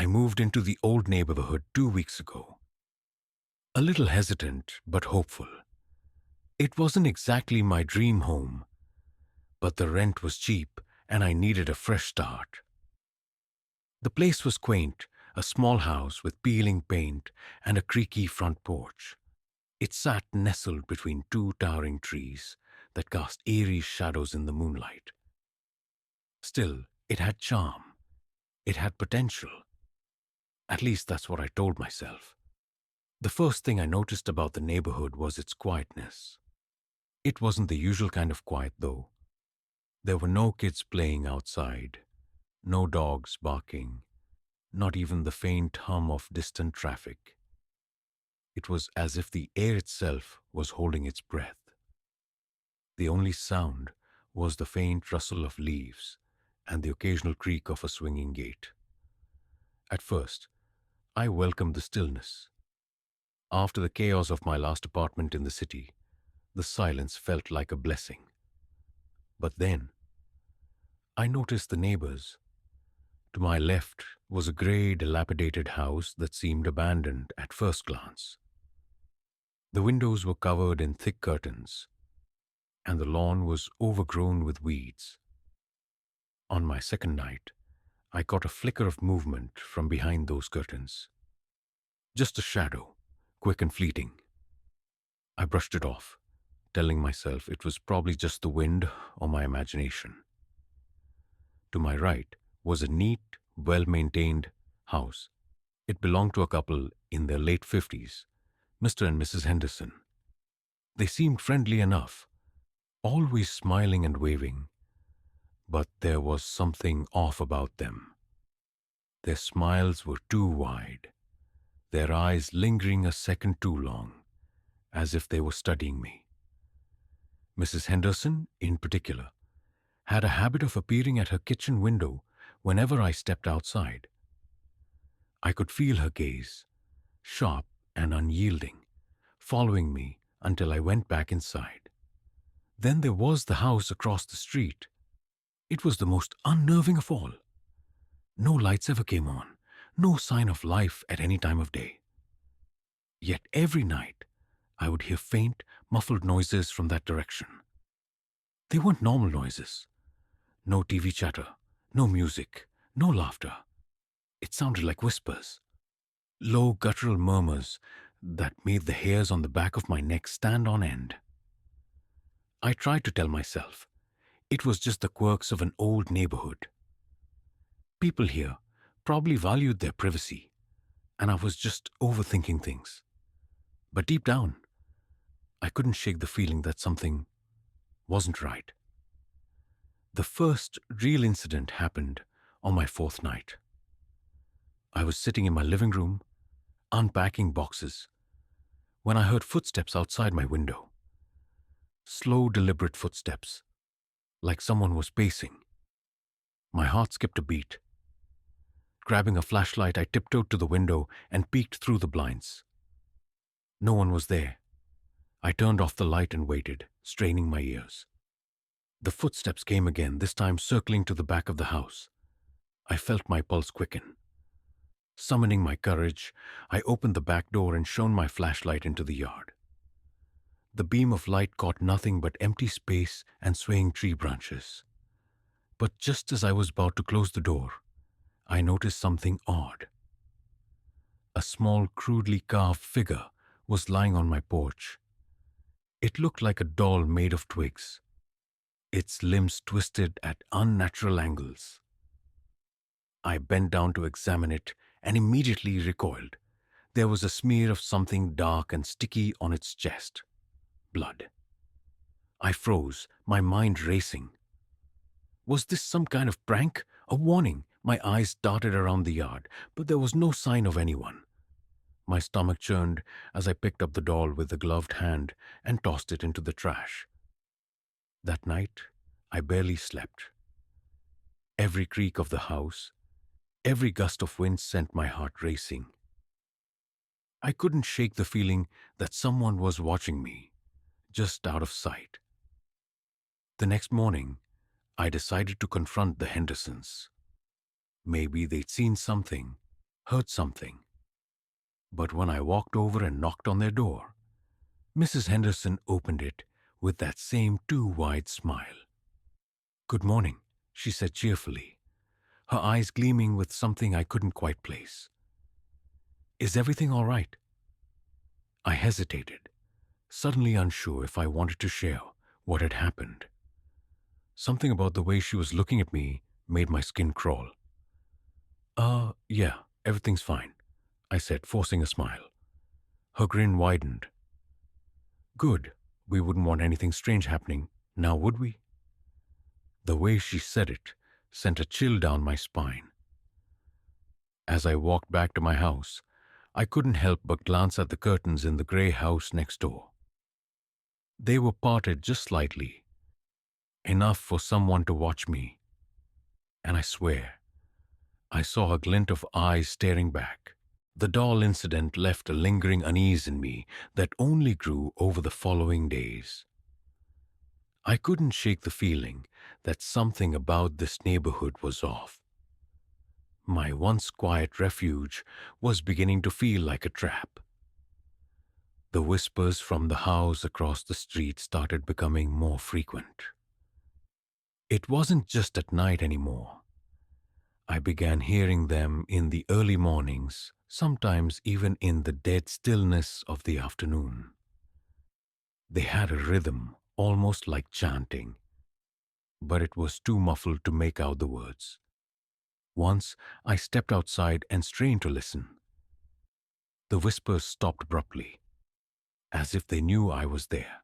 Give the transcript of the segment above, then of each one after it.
I moved into the old neighborhood 2 weeks ago. A little hesitant, but hopeful. It wasn't exactly my dream home, but the rent was cheap and I needed a fresh start. The place was quaint, a small house with peeling paint and a creaky front porch. It sat nestled between two towering trees that cast eerie shadows in the moonlight. Still, it had charm. It had potential. At least that's what I told myself. The first thing I noticed about the neighborhood was its quietness. It wasn't the usual kind of quiet, though. There were no kids playing outside, no dogs barking, not even the faint hum of distant traffic. It was as if the air itself was holding its breath. The only sound was the faint rustle of leaves and the occasional creak of a swinging gate. At first, I welcomed the stillness. After the chaos of my last apartment in the city, the silence felt like a blessing. But then, I noticed the neighbors. To my left was a grey, dilapidated house that seemed abandoned at first glance. The windows were covered in thick curtains, and the lawn was overgrown with weeds. On my second night, I caught a flicker of movement from behind those curtains. Just a shadow, quick and fleeting. I brushed it off, telling myself it was probably just the wind or my imagination. To my right was a neat, well-maintained house. It belonged to a couple in their late 50s, Mr. and Mrs. Henderson. They seemed friendly enough, always smiling and waving, but there was something off about them. Their smiles were too wide, their eyes lingering a second too long, as if they were studying me. Mrs. Henderson, in particular, had a habit of appearing at her kitchen window whenever I stepped outside. I could feel her gaze, sharp and unyielding, following me until I went back inside. Then there was the house across the street. It was the most unnerving of all. No lights ever came on, no sign of life at any time of day. Yet every night, I would hear faint, muffled noises from that direction. They weren't normal noises. No TV chatter, no music, no laughter. It sounded like whispers, low guttural murmurs that made the hairs on the back of my neck stand on end. I tried to tell myself it was just the quirks of an old neighborhood. People here probably valued their privacy, and I was just overthinking things. But deep down, I couldn't shake the feeling that something wasn't right. The first real incident happened on my fourth night. I was sitting in my living room, unpacking boxes, when I heard footsteps outside my window. Slow, deliberate footsteps, like someone was pacing. My heart skipped a beat. Grabbing a flashlight, I tiptoed to the window and peeked through the blinds. No one was there. I turned off the light and waited, straining my ears. The footsteps came again, this time circling to the back of the house. I felt my pulse quicken. Summoning my courage, I opened the back door and shone my flashlight into the yard. The beam of light caught nothing but empty space and swaying tree branches. But just as I was about to close the door, I noticed something odd. A small, crudely carved figure was lying on my porch. It looked like a doll made of twigs, its limbs twisted at unnatural angles. I bent down to examine it and immediately recoiled. There was a smear of something dark and sticky on its chest. Blood. I froze, my mind racing. Was this some kind of prank? A warning? My eyes darted around the yard, but there was no sign of anyone. My stomach churned as I picked up the doll with a gloved hand and tossed it into the trash. That night, I barely slept. Every creak of the house, every gust of wind sent my heart racing. I couldn't shake the feeling that someone was watching me, just out of sight. The next morning, I decided to confront the Hendersons. Maybe they'd seen something, heard something. But when I walked over and knocked on their door, Mrs. Henderson opened it with that same too wide smile. "Good morning," she said cheerfully, her eyes gleaming with something I couldn't quite place. "Is everything all right?" I hesitated, suddenly unsure if I wanted to share what had happened. Something about the way she was looking at me made my skin crawl. Yeah, everything's fine," I said, forcing a smile. Her grin widened. "Good. We wouldn't want anything strange happening, now would we?" The way she said it sent a chill down my spine. As I walked back to my house, I couldn't help but glance at the curtains in the grey house next door. They were parted just slightly, enough for someone to watch me. And I swear, I saw a glint of eyes staring back. The doll incident left a lingering unease in me that only grew over the following days. I couldn't shake the feeling that something about this neighborhood was off. My once quiet refuge was beginning to feel like a trap. The whispers from the house across the street started becoming more frequent. It wasn't just at night anymore. I began hearing them in the early mornings, sometimes even in the dead stillness of the afternoon. They had a rhythm, almost like chanting, but it was too muffled to make out the words. Once I stepped outside and strained to listen. The whispers stopped abruptly, as if they knew I was there.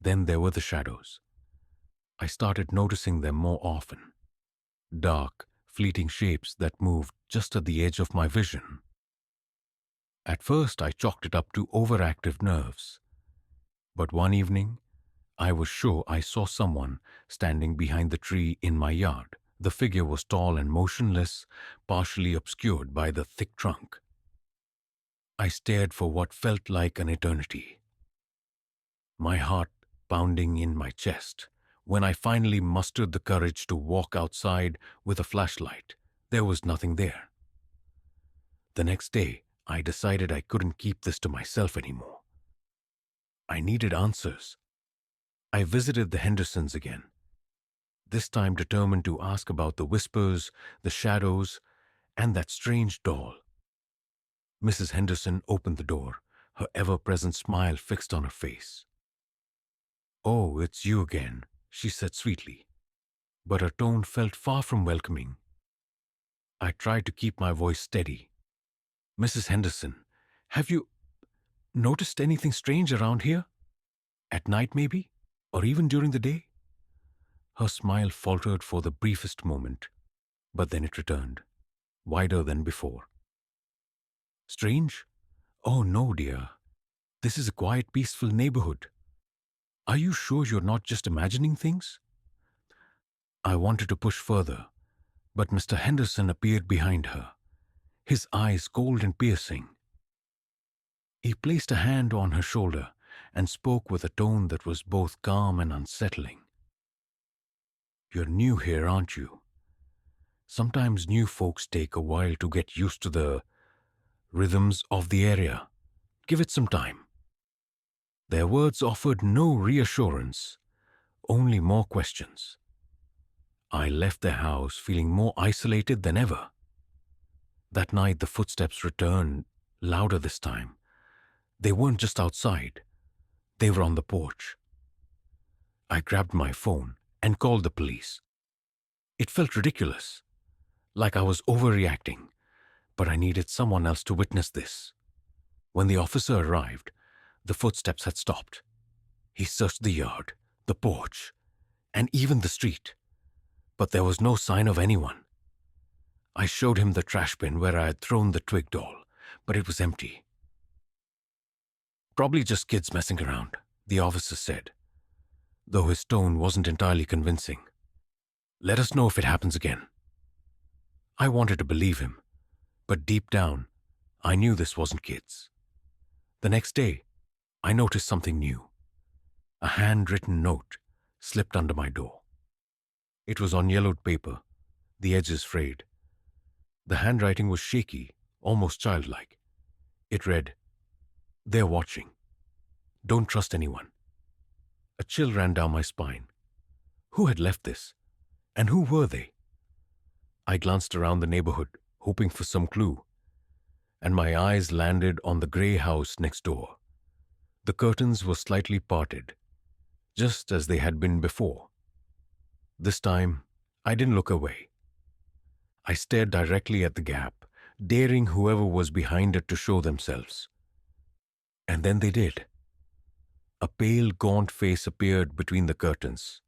Then there were the shadows. I started noticing them more often. Dark, fleeting shapes that moved just at the edge of my vision. At first I chalked it up to overactive nerves. But one evening, I was sure I saw someone standing behind the tree in my yard. The figure was tall and motionless, partially obscured by the thick trunk. I stared for what felt like an eternity, my heart pounding in my chest. When I finally mustered the courage to walk outside with a flashlight, there was nothing there. The next day, I decided I couldn't keep this to myself anymore. I needed answers. I visited the Hendersons again, this time determined to ask about the whispers, the shadows, and that strange doll. Mrs. Henderson opened the door, her ever-present smile fixed on her face. "Oh, it's you again," she said sweetly, but her tone felt far from welcoming. I tried to keep my voice steady. "Mrs. Henderson, have you noticed anything strange around here? At night, maybe? Or even during the day?" Her smile faltered for the briefest moment, but then it returned, wider than before. "Strange? Oh, no, dear. This is a quiet, peaceful neighborhood. Are you sure you're not just imagining things?" I wanted to push further, but Mr. Henderson appeared behind her, his eyes cold and piercing. He placed a hand on her shoulder and spoke with a tone that was both calm and unsettling. "You're new here, aren't you? Sometimes new folks take a while to get used to the rhythms of the area. Give it some time." Their words offered no reassurance, only more questions. I left their house feeling more isolated than ever. That night the footsteps returned, louder this time. They weren't just outside. They were on the porch. I grabbed my phone and called the police. It felt ridiculous, like I was overreacting, but I needed someone else to witness this. When the officer arrived, the footsteps had stopped. He searched the yard, the porch, and even the street, but there was no sign of anyone. I showed him the trash bin where I had thrown the twig doll, but it was empty. "Probably just kids messing around," the officer said, though his tone wasn't entirely convincing. "Let us know if it happens again." I wanted to believe him, but deep down, I knew this wasn't kids. The next day, I noticed something new. A handwritten note slipped under my door. It was on yellowed paper, the edges frayed. The handwriting was shaky, almost childlike. It read, "They're watching. Don't trust anyone." A chill ran down my spine. Who had left this? And who were they? I glanced around the neighborhood, hoping for some clue, and my eyes landed on the grey house next door. The curtains were slightly parted, just as they had been before. This time, I didn't look away. I stared directly at the gap, daring whoever was behind it to show themselves. And then they did. A pale, gaunt face appeared between the curtains.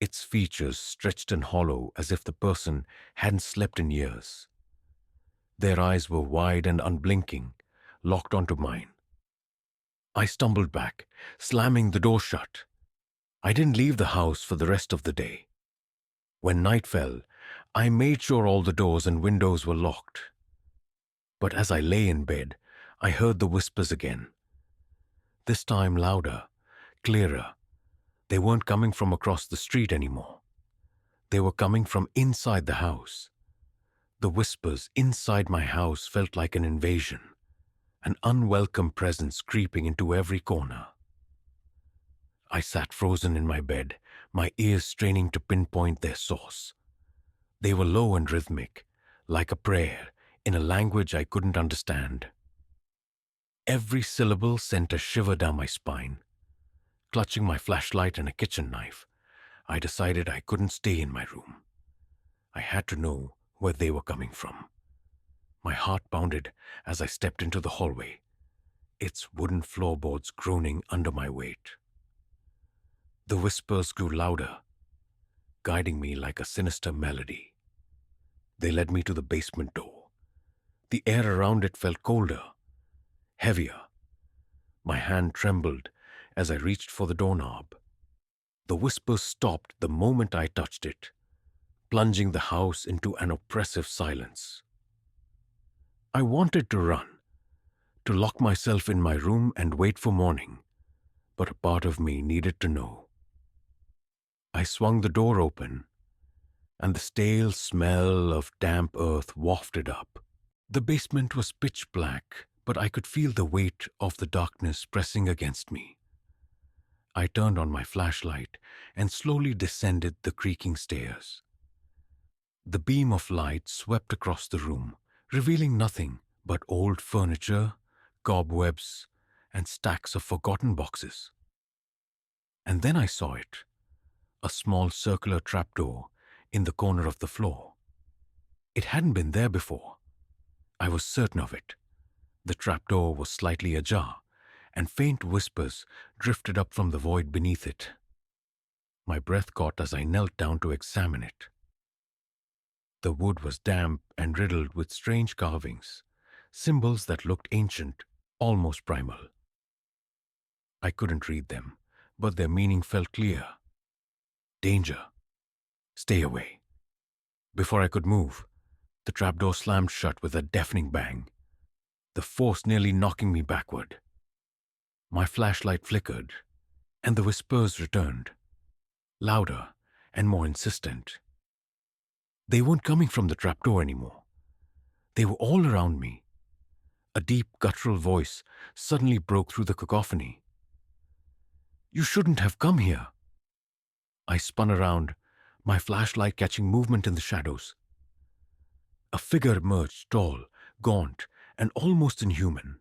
Its features stretched and hollow as if the person hadn't slept in years. Their eyes were wide and unblinking, locked onto mine. I stumbled back, slamming the door shut. I didn't leave the house for the rest of the day. When night fell, I made sure all the doors and windows were locked. But as I lay in bed, I heard the whispers again. This time louder, clearer. They weren't coming from across the street anymore. They were coming from inside the house. The whispers inside my house felt like an invasion, an unwelcome presence creeping into every corner. I sat frozen in my bed, my ears straining to pinpoint their source. They were low and rhythmic, like a prayer, in a language I couldn't understand. Every syllable sent a shiver down my spine. Clutching my flashlight and a kitchen knife, I decided I couldn't stay in my room. I had to know where they were coming from. My heart pounded as I stepped into the hallway, its wooden floorboards groaning under my weight. The whispers grew louder, guiding me like a sinister melody. They led me to the basement door. The air around it felt colder, heavier. My hand trembled as I reached for the doorknob. The whispers stopped the moment I touched it, plunging the house into an oppressive silence. I wanted to run, to lock myself in my room and wait for morning, but a part of me needed to know. I swung the door open, and the stale smell of damp earth wafted up. The basement was pitch black, but I could feel the weight of the darkness pressing against me. I turned on my flashlight and slowly descended the creaking stairs. The beam of light swept across the room, revealing nothing but old furniture, cobwebs, and stacks of forgotten boxes. And then I saw it. A small circular trapdoor in the corner of the floor. It hadn't been there before. I was certain of it. The trapdoor was slightly ajar, and faint whispers drifted up from the void beneath it. My breath caught as I knelt down to examine it. The wood was damp and riddled with strange carvings, symbols that looked ancient, almost primal. I couldn't read them, but their meaning felt clear. Danger. Stay away. Before I could move, the trapdoor slammed shut with a deafening bang, the force nearly knocking me backward. My flashlight flickered, and the whispers returned, louder and more insistent. They weren't coming from the trapdoor anymore. They were all around me. A deep, guttural voice suddenly broke through the cacophony. "You shouldn't have come here." I spun around, my flashlight catching movement in the shadows. A figure emerged, tall, gaunt, and almost inhuman.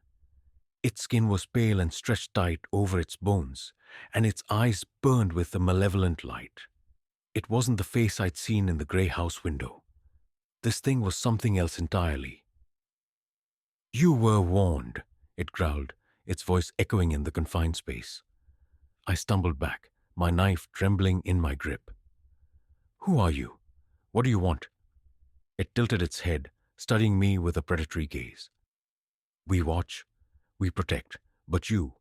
Its skin was pale and stretched tight over its bones, and its eyes burned with a malevolent light. It wasn't the face I'd seen in the grey house window. This thing was something else entirely. "You were warned," it growled, its voice echoing in the confined space. I stumbled back, my knife trembling in my grip. "Who are you? What do you want?" It tilted its head, studying me with a predatory gaze. "We watch, we protect, but you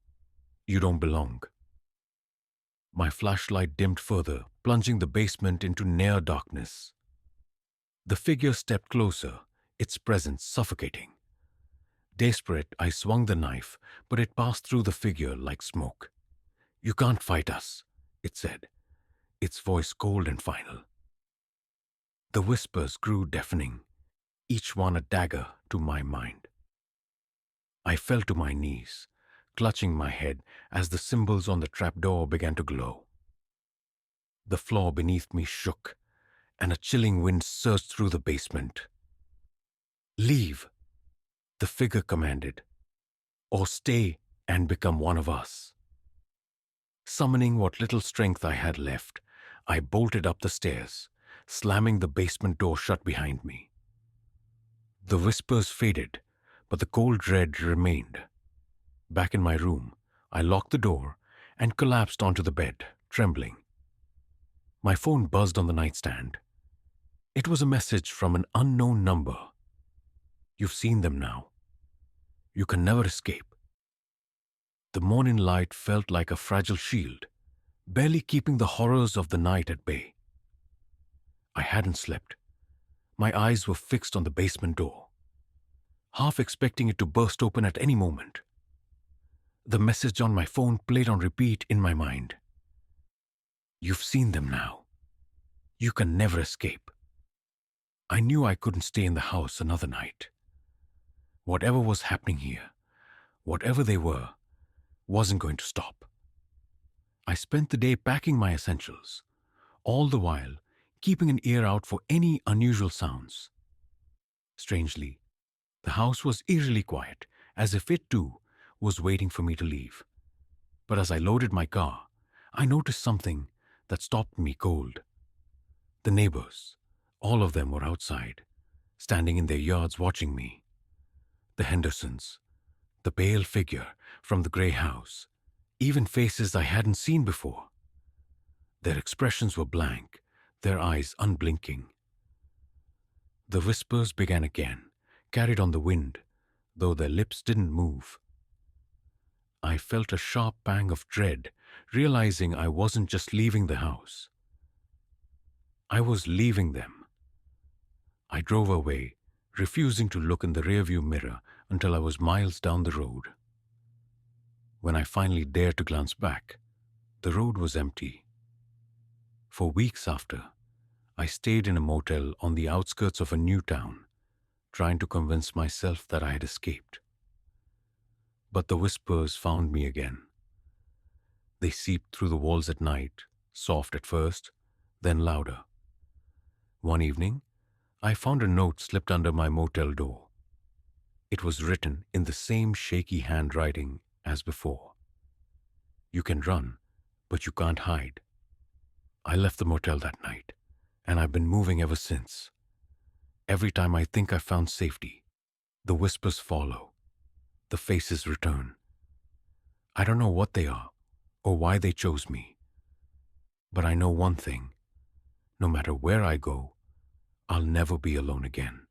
don't belong." My flashlight dimmed further, plunging the basement into near darkness. The figure stepped closer, its presence suffocating. Desperate, I swung the knife, but it passed through the figure like smoke. "You can't fight us," it said, its voice cold and final. The whispers grew deafening. each one a dagger to my mind. I fell to my knees, clutching my head as the symbols on the trapdoor began to glow. The floor beneath me shook, and a chilling wind surged through the basement. "Leave," the figure commanded, "or stay and become one of us." Summoning what little strength I had left, I bolted up the stairs, slamming the basement door shut behind me. The whispers faded, but the cold dread remained. Back in my room, I locked the door and collapsed onto the bed, trembling. My phone buzzed on the nightstand. It was a message from an unknown number. "You've seen them now. You can never escape." The morning light felt like a fragile shield, barely keeping the horrors of the night at bay. I hadn't slept. My eyes were fixed on the basement door, half expecting it to burst open at any moment. The message on my phone played on repeat in my mind. "You've seen them now. You can never escape." I knew I couldn't stay in the house another night. Whatever was happening here, whatever they were, wasn't going to stop. I spent the day packing my essentials, all the while keeping an ear out for any unusual sounds. Strangely, the house was eerily quiet, as if it too was waiting for me to leave. But as I loaded my car, I noticed something that stopped me cold. The neighbors, all of them were outside, standing in their yards watching me. The Hendersons, the pale figure from the grey house, even faces I hadn't seen before. Their expressions were blank, their eyes unblinking. The whispers began again, carried on the wind, though their lips didn't move. I felt a sharp pang of dread, realizing I wasn't just leaving the house. I was leaving them. I drove away, refusing to look in the rearview mirror until I was miles down the road. When I finally dared to glance back, the road was empty. For weeks after, I stayed in a motel on the outskirts of a new town, trying to convince myself that I had escaped. But the whispers found me again. They seeped through the walls at night, soft at first, then louder. One evening, I found a note slipped under my motel door. It was written in the same shaky handwriting as before. "You can run, but you can't hide." I left the motel that night, and I've been moving ever since. Every time I think I've found safety, the whispers follow. The faces return. I don't know what they are or why they chose me. But I know one thing. No matter where I go, I'll never be alone again.